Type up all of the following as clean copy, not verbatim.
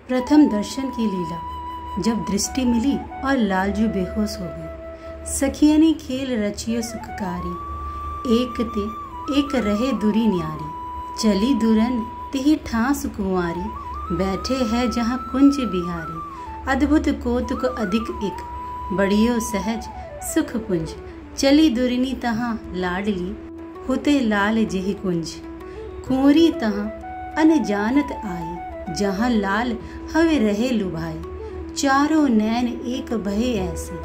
प्रथम दर्शन की लीला। जब दृष्टि मिली और लालजू बेहोश हो गए। सखियनी खेल रचियो सुखकारी, एक ते एक रहे दुरी न्यारी। चली दुरन तिहि ठास कुंवारी, बैठे है जहाँ कुंज बिहारी। अद्भुत कौतुक अधिक एक, बड़ियो सहज सुख पुंज। चली दुरनी तहाँ लाडली, होते लाल जेहि कुंज। कुंवरी तहाँ अनजानत आई, जहाँ लाल हवे रहे लुभाई। चारों नैन एक बहे ऐसे,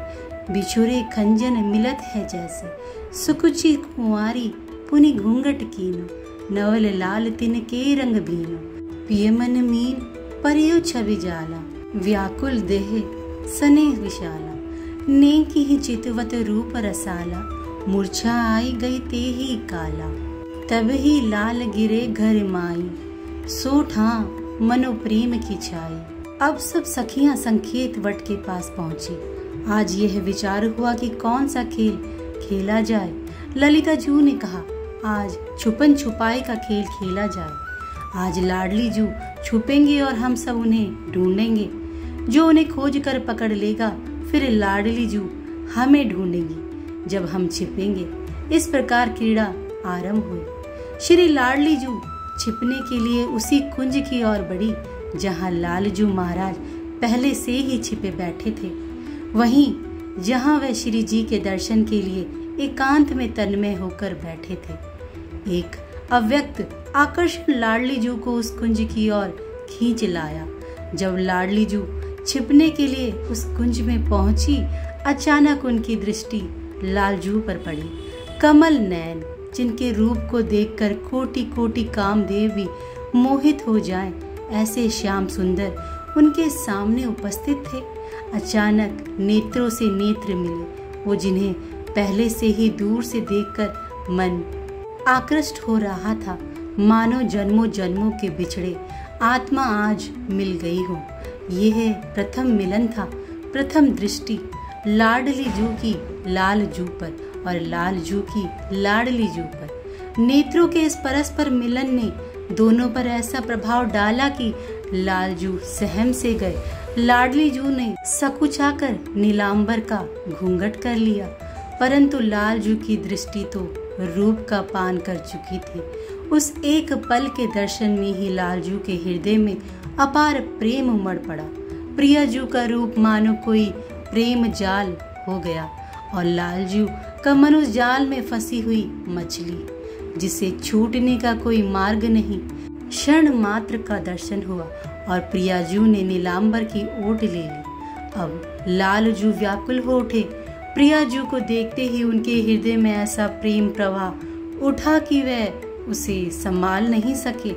बिछुरे खंजन मिलत है जैसे। सुकुचि कुंवारी पुनि घूंघट कीनो, नवल लाल तिन के रंग बीनो। पिय मन मीन परियो छवि जाला, व्याकुल देह सने विशाला। नेकी ही चितवत रूप रसाला, मूर्छा आई गई ते ही काला। तब ही लाल गिरे घर माई, सो ठां मनो प्रेम की छाई। अब सब सखियां संकेत वट के पास पहुंची। आज यह विचार हुआ कि कौन सा खेल खेला जाए। ललिता जू ने कहा, आज छुपन छुपाई का खेल खेला जाए। आज लाडली जू छुपेंगे और हम सब उन्हें ढूंढेंगे। जो उन्हें खोज कर पकड़ लेगा, फिर लाडली जू हमें ढूंढेंगी जब हम छिपेंगे। इस प्रकार क्रीड़ा आरंभ हुई। श्री लाडली जू छिपने के लिए उसी कुंज की ओर बढ़ी जहाँ लालजू महाराज पहले से ही छिपे बैठे थे। वहीं जहाँ वह श्री जी के दर्शन के लिए एकांत में तन्मय होकर बैठे थे। एक अव्यक्त आकर्षण लाडली जू को उस कुंज की ओर खींच लाया। जब लाडली जू छिपने के लिए उस कुंज में पहुंची, अचानक उनकी दृष्टि लालजू पर पड़ी। कमल नैन, जिनके रूप को देखकर कोटि कोटि कामदेव भी मोहित हो जाएं, ऐसे श्याम सुंदर उनके सामने उपस्थित थे। अचानक नेत्रों से नेत्र मिले, वो जिन्हें पहले से ही दूर से देखकर मन आकृष्ट हो रहा था। मानो जन्मों जन्मों के बिछड़े आत्मा आज मिल गई हो। यह प्रथम मिलन था, प्रथम दृष्टि लाडली जू की लाल जू पर और लाल जू की लाडली जू पर। नेत्रों के इस परस्पर मिलन ने दोनों पर ऐसा प्रभाव डाला कि लालजू सहम से गए। लाडली जू ने सकुचाकर नीलांबर का घूंघट कर लिया, परंतु लालजू की दृष्टि तो रूप का पान कर चुकी थी। उस एक पल के दर्शन में ही लालजू के हृदय में अपार प्रेम उमड़ पड़ा। प्रियाजू का रूप मानो कोई प्रेम जाल हो गया और लालजू का मन उस जाल में फंसी हुई मछली, जिसे छूटने का कोई मार्ग नहीं। क्षण मात्र का दर्शन हुआ और प्रियाजू ने नीलांबर की ओट ले ली। अब लालजू व्याकुल हो उठे। प्रियाजू को देखते ही उनके हृदय में ऐसा प्रेम प्रवाह उठा कि वह उसे संभाल नहीं सके,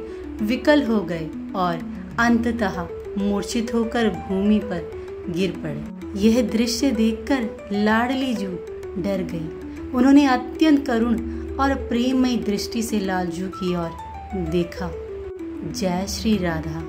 विकल हो गए और अंततः मूर्छित होकर भूमि पर गिर पड़े। यह दृश्य देखकर लाडली जू डर गई। उन्होंने अत्यंत करुण और प्रेममयी दृष्टि से लालजू की ओर देखा। जय श्री राधा।